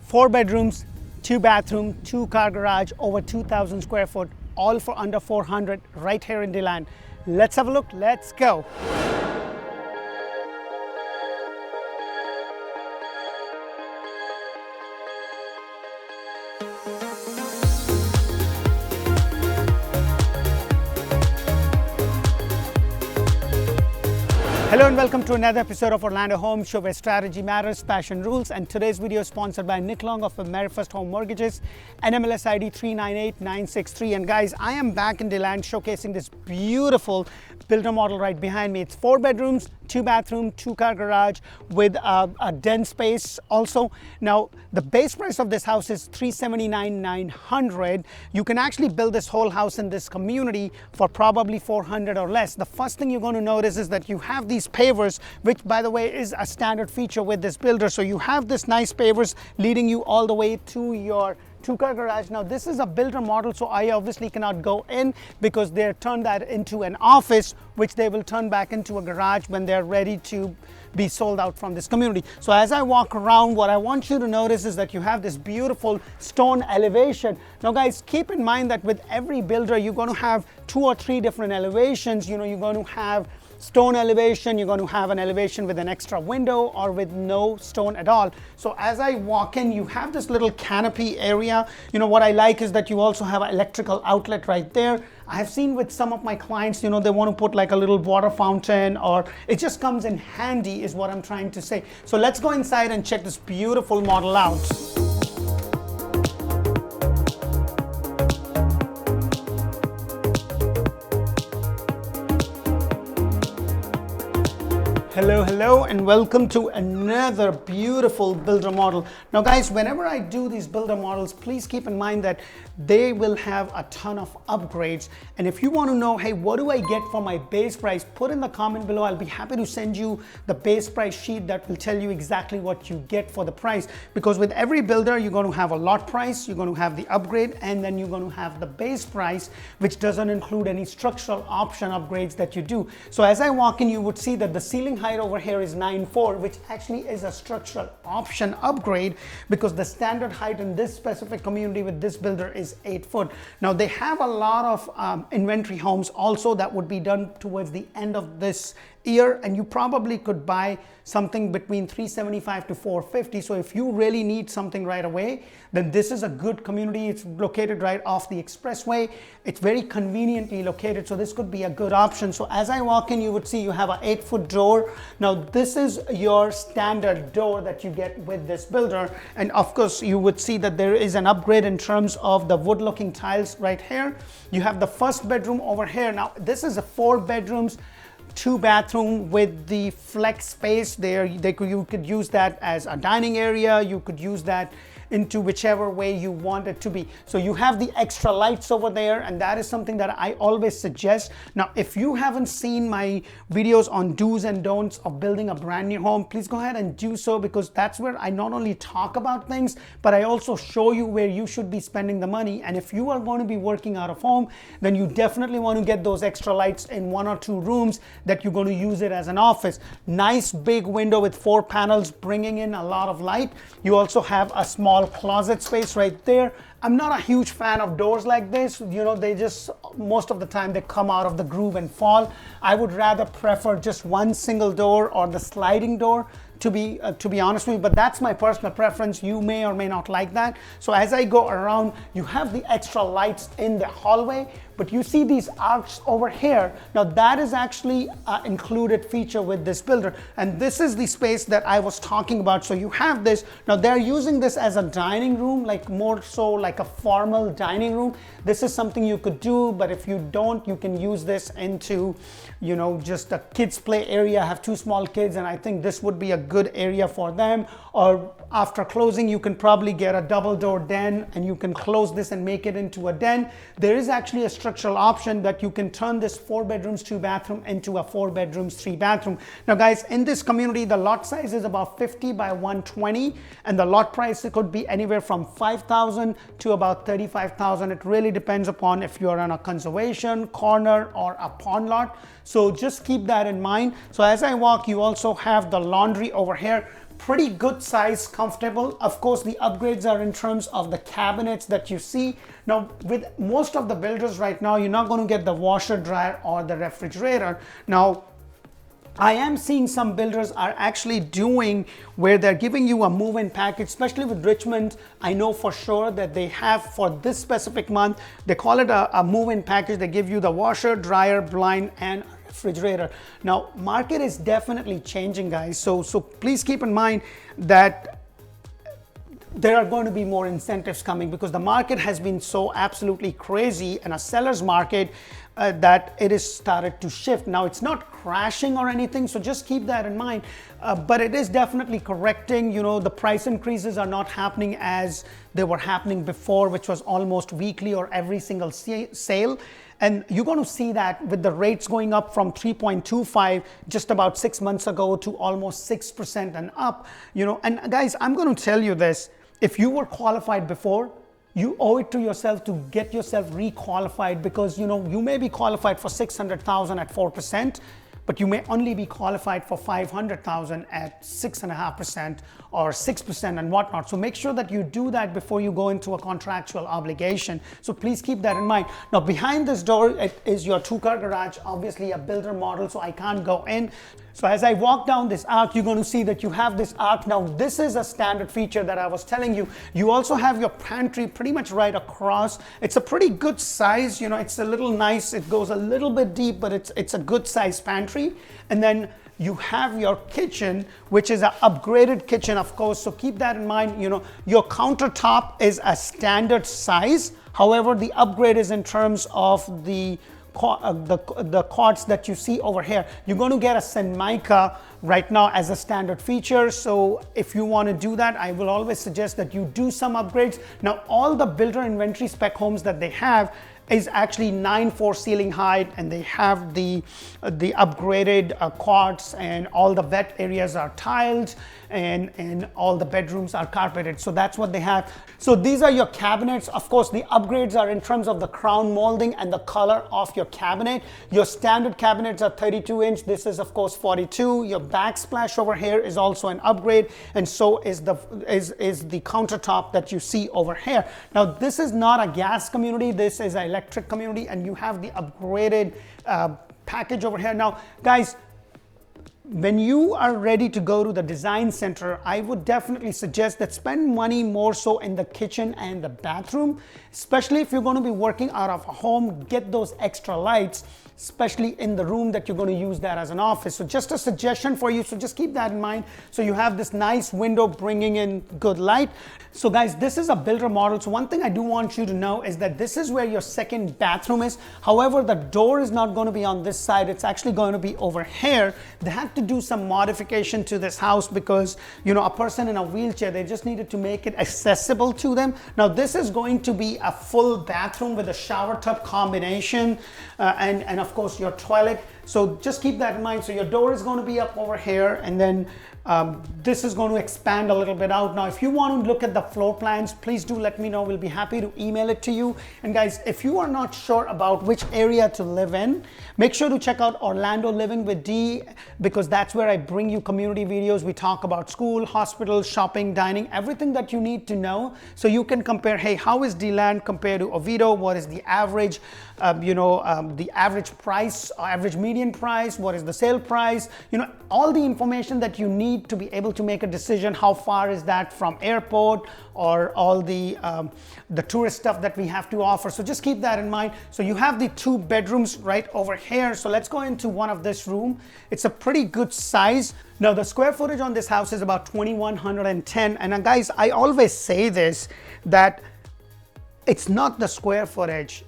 4 bedrooms, 2 bathroom, 2 car garage, over 2,000 square foot, all for under 400 right here in Deland. Let's have a look. Let's go. Hello and welcome to another episode of Orlandohomeshow, where strategy matters, passion rules. And today's video is sponsored by Nick Long of AmeriFirst Home Mortgages, NMLS ID 398963. And guys, I am back in Deland showcasing this beautiful builder model right behind me. It's 4 bedrooms, 2 bathroom, 2 car garage with a den space also. Now, the base price of this house is $379,900. You can actually build this whole house in this community for probably $400 or less. The first thing you're going to notice is that you have these pavers, which by the way is a standard feature with this builder. So you have this nice pavers leading you all the way to your 2-car garage. Now this is a builder model, so I obviously cannot go in because they're turned that into an office, which they will turn back into a garage when they're ready to be sold out from this community. So as I walk around, what I want you to notice is that you have this beautiful stone elevation. Now guys, keep in mind that with every builder, you're going to have 2 or 3 different elevations. You know, you're going to have stone elevation, you're going to have an elevation with an extra window or with no stone at all. So as I walk in, you have this little canopy area. You know, what I like is that you also have an electrical outlet right there. I have seen with some of my clients, you know, they want to put like a little water fountain, or it just comes in handy is what I'm trying to say. So let's go inside and check this beautiful model out. Hello and welcome to another beautiful builder model. Now guys, whenever I do these builder models, please keep in mind that they will have a ton of upgrades. And if you want to know, hey, what do I get for my base price, put in the comment below. I'll be happy to send you the base price sheet that will tell you exactly what you get for the price. Because with every builder, you're going to have a lot price, you're going to have the upgrade, and then you're going to have the base price, which doesn't include any structural option upgrades that you do. So as I walk in, you would see that the ceiling height over here is 9'4", which actually is a structural option upgrade because the standard height in this specific community with this builder is 8 foot. Now they have a lot of inventory homes also that would be done towards the end of this year, and you probably could buy something between $375 to $450. So if you really need something right away, then this is a good community. It's located right off the expressway. It's very conveniently located, so this could be a good option. So as I walk in, you would see you have an 8-foot door. Now this is your standard door that you get with this builder, and of course you would see that there is an upgrade in terms of the wood looking tiles right here. You have the first bedroom over here. Now this is a 4 bedrooms, 2 bathroom with the flex space there. You could use that as a dining area. You could use that into whichever way you want it to be. So you have the extra lights over there, and that is something that I always suggest. Now, if you haven't seen my videos on do's and don'ts of building a brand new home, please go ahead and do so, because that's where I not only talk about things, but I also show you where you should be spending the money. And if you are going to be working out of home, then you definitely want to get those extra lights in 1 or 2 rooms that you're going to use it as an office. Nice big window with 4 panels bringing in a lot of light. You also have a small closet space right there. I'm not a huge fan of doors like this. You know, they just, most of the time they come out of the groove and fall. I would rather prefer just one single door or the sliding door, to be honest with you, but that's my personal preference. You may or may not like that. So as I go around, you have the extra lights in the hallway, but you see these arcs over here. Now that is actually an included feature with this builder, and this is the space that I was talking about. So you have this. Now they're using this as a dining room, like more so like a formal dining room. This is something you could do, but if you don't, you can use this into, you know, just a kids play area. I have 2 small kids, and I think this would be a good area for them. Or after closing, you can probably get a double door den, and you can close this and make it into a den. There is actually a structural option that you can turn this 4 bedrooms 2 bathroom into a 4 bedrooms 3 bathroom. Now guys, in this community, the lot size is about 50 by 120, and the lot price, it could be anywhere from $5,000 to about $35,000. It really depends upon if you're on a conservation, corner, or a pond lot. So just keep that in mind. So as I walk, you also have the laundry over here. pretty good size, comfortable. Of course, the upgrades are in terms of the cabinets that you see. Now, with most of the builders right now, you're not going to get the washer, dryer, or the refrigerator. Now, I am seeing some builders are actually doing where they're giving you a move-in package, especially with Richmond. I know for sure that they have for this specific month, they call it a move-in package. They give you the washer, dryer, blind, and refrigerator. Now, market is definitely changing, guys. So please keep in mind that there are going to be more incentives coming because the market has been so absolutely crazy and a seller's market that it has started to shift. Now, it's not crashing or anything, so just keep that in mind. But it is definitely correcting. You know, the price increases are not happening as they were happening before, which was almost weekly or every single sale. And you're going to see that with the rates going up from 3.25 just about 6 months ago to almost 6% and up. You know, and guys, I'm going to tell you this. If you were qualified before, you owe it to yourself to get yourself requalified, because you know you may be qualified for 600,000 at 4%, but you may only be qualified for 500,000 at 6.5% or 6% and whatnot. So make sure that you do that before you go into a contractual obligation. So please keep that in mind. Now, behind this door, it is your 2-car garage, obviously a builder model, so I can't go in. So as I walk down this arc, you're going to see that you have this arc. Now, this is a standard feature that I was telling you. You also have your pantry pretty much right across. It's a pretty good size. You know, it's a little nice. It goes a little bit deep, but it's a good size pantry. And then you have your kitchen, which is an upgraded kitchen, of course. So keep that in mind. You know, your countertop is a standard size. However, the upgrade is in terms of the quartz that you see over here. You're going to get a Senmica right now as a standard feature. So if you want to do that, I will always suggest that you do some upgrades. Now, all the builder inventory spec homes that they have is actually 9'4" ceiling height, and they have the upgraded quartz, and all the wet areas are tiled, and all the bedrooms are carpeted. So that's what they have. So these are your cabinets. Of course, the upgrades are in terms of the crown molding and the color of your cabinet. Your standard cabinets are 32-inch. This is of course 42. Your backsplash over here is also an upgrade, and so is the countertop that you see over here. Now, this is not a gas community. This is an electric community, and you have the upgraded package over here. Now, guys, when you are ready to go to the design center, I would definitely suggest that spend money more so in the kitchen and the bathroom, especially if you're going to be working out of a home. Get those extra lights, especially in the room that you're going to use that as an office. So just a suggestion for you. So just keep that in mind. So you have this nice window bringing in good light. So guys, this is a builder model. So one thing I do want you to know is that this is where your second bathroom is. However, the door is not going to be on this side. It's actually going to be over here. They had to do some modification to this house because, you know, a person in a wheelchair, they just needed to make it accessible to them. Now, this is going to be a full bathroom with a shower tub combination and of course your toilet. So just keep that in mind. So your door is going to be up over here, and then this is going to expand a little bit out. Now, if you want to look at the floor plans, please do let me know. We'll be happy to email it to you. And guys, if you are not sure about which area to live in, make sure to check out Orlando Living with D, because that's where I bring you community videos. We talk about school, hospitals, shopping, dining, everything that you need to know. So you can compare, hey, how is Deland compared to Oviedo? What is the average, the average price, average median price? What is the sale price? You know, all the information that you need to be able to make a decision. How far is that from airport, or all the tourist stuff that we have to offer? So just keep that in mind. So you have the 2 bedrooms right over here. So let's go into one of this room. It's a pretty good size. Now, the square footage on this house is about 2,110. And guys, I always say this, that it's not the square footage,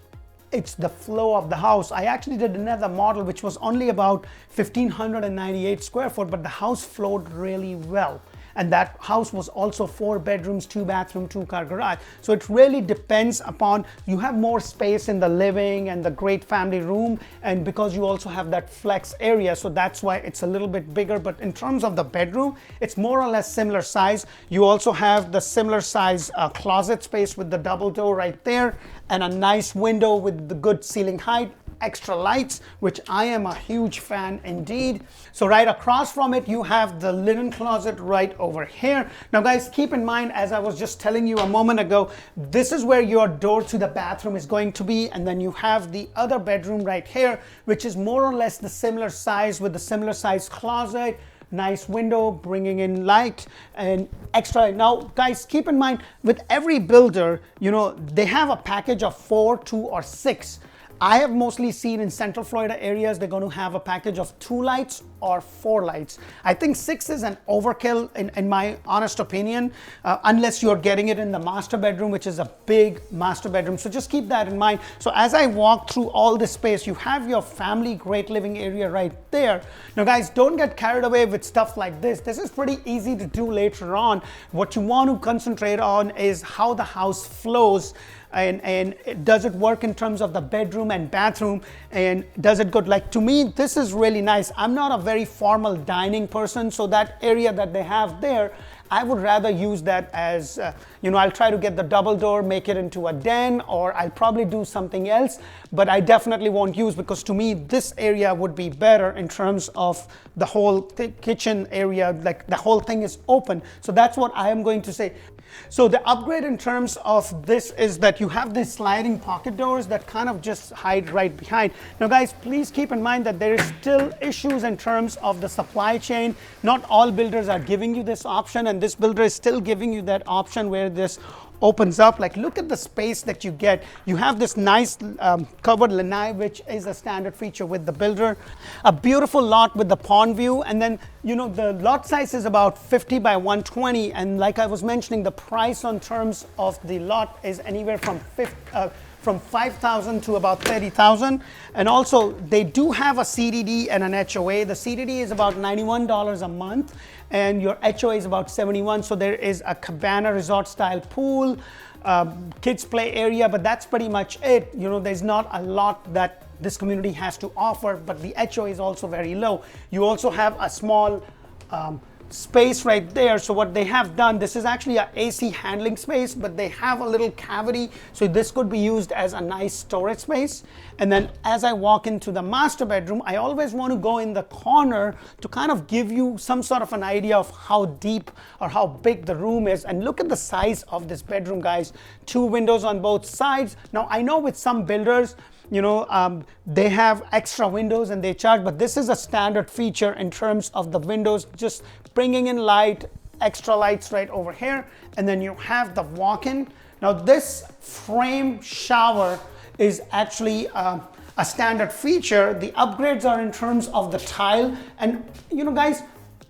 it's the flow of the house. I actually did another model which was only about 1,598 square foot, but the house flowed really well. And that house was also 4 bedrooms, 2 bathroom, 2-car garage. So it really depends upon, you have more space in the living and the great family room, and because you also have that flex area, so that's why it's a little bit bigger. But in terms of the bedroom, it's more or less similar size. You also have the similar size closet space with the double door right there, and a nice window with the good ceiling height. extra lights, which I am a huge fan indeed. So right across from it, you have the linen closet right over here. Now guys, keep in mind, as I was just telling you a moment ago, this is where your door to the bathroom is going to be, and then you have the other bedroom right here, which is more or less the similar size with the similar size closet. Nice window bringing in light and extra. Now guys, keep in mind, with every builder, you know, they have a package of 4, 2 or 6. I have mostly seen in Central Florida areas, they're going to have a package of 2 lights or 4 lights. I think 6 is an overkill in my honest opinion, unless you're getting it in the master bedroom, which is a big master bedroom. So just keep that in mind. So as I walk through all this space, you have your family great living area right there. Now guys, don't get carried away with stuff like this. This is pretty easy to do later on. What you want to concentrate on is how the house flows. And does it work in terms of the bedroom and bathroom, and does it good? Like, to me, this is really nice. I'm not a very formal dining person, so that area that they have there, I would rather use that as, you know, I'll try to get the double door, make it into a den, or I'll probably do something else, but I definitely won't use, because to me, this area would be better in terms of the whole kitchen area, like the whole thing is open. So that's what I am going to say. So the upgrade in terms of this is that you have these sliding pocket doors that kind of just hide right behind. Now guys, please keep in mind that there is still issues in terms of the supply chain. Not all builders are giving you this option, and this builder is still giving you that option where this opens up. Like, look at the space that you get. You have this nice covered lanai, which is a standard feature with the builder. A beautiful lot with the pond view, and then, you know, the lot size is about 50 by 120, and like I was mentioning, the price on terms of the lot is anywhere from 5,000 to about 30,000. And also they do have a CDD and an HOA. The CDD is about $91 a month, and your HOA is about $71. So there is a cabana resort style pool, kids play area, but that's pretty much it. You know, there's not a lot that this community has to offer, but the HOA is also very low. You also have a small space right there. So what they have done, this is actually a AC handling space, but they have a little cavity, so this could be used as a nice storage space. And then as I walk into the master bedroom, I always want to go in the corner to kind of give you some sort of an idea of how deep or how big the room is. And look at the size of this bedroom, guys. 2 windows on both sides. Now I know with some builders, you know, they have extra windows and they charge, but this is a standard feature in terms of the windows, just bringing in light, extra lights right over here. And then you have the walk-in. Now this frame shower is actually a standard feature. The upgrades are in terms of the tile. And you know guys,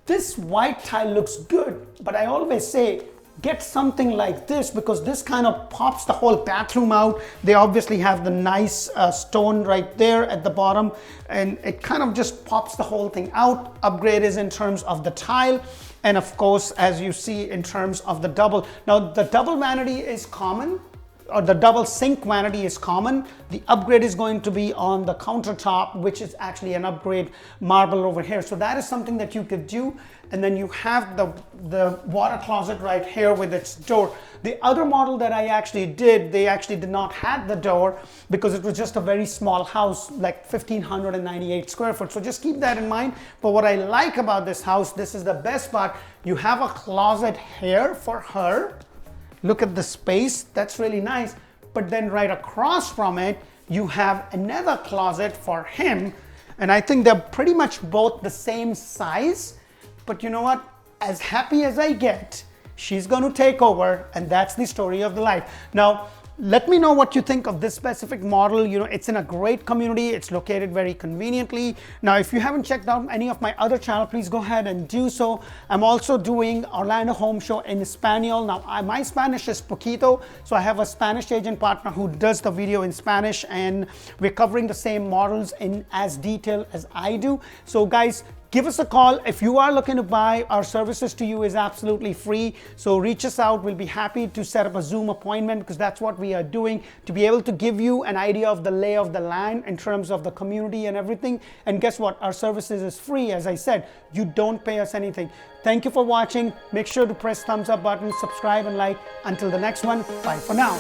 this white tile looks good, but I always say, get something like this, because this kind of pops the whole bathroom out. They obviously have the nice stone right there at the bottom, and it kind of just pops the whole thing out. Upgrade is in terms of the tile, and of course, as you see, in terms of the double. Now the double vanity is common, or the double sink vanity is common. The upgrade is going to be on the countertop, which is actually an upgrade marble over here. So that is something that you could do. And then you have the water closet right here with its door. The other model that I actually did, they actually did not have the door because it was just a very small house, like 1,598 square foot. So just keep that in mind. But what I like about this house, this is the best part. You have a closet here for her. Look at the space, that's really nice. But then right across from it, you have another closet for him. And I think they're pretty much both the same size. But you know what? As happy as I get, she's going to take over, and that's the story of the life. Now, let me know what you think of this specific model. You know, it's in a great community. It's located very conveniently. Now, if you haven't checked out any of my other channel, please go ahead and do so. I'm also doing Orlando Home Show in Espanol. Now, my Spanish is poquito, so I have a Spanish agent partner who does the video in Spanish, and we're covering the same models in as detail as I do. So guys, give us a call. If you are looking to buy, our services to you is absolutely free. So reach us out. We'll be happy to set up a Zoom appointment, because that's what we are doing, to be able to give you an idea of the lay of the land in terms of the community and everything. And guess what? Our services is free. As I said, you don't pay us anything. Thank you for watching. Make sure to press thumbs up button, subscribe and like. Until the next one, bye for now.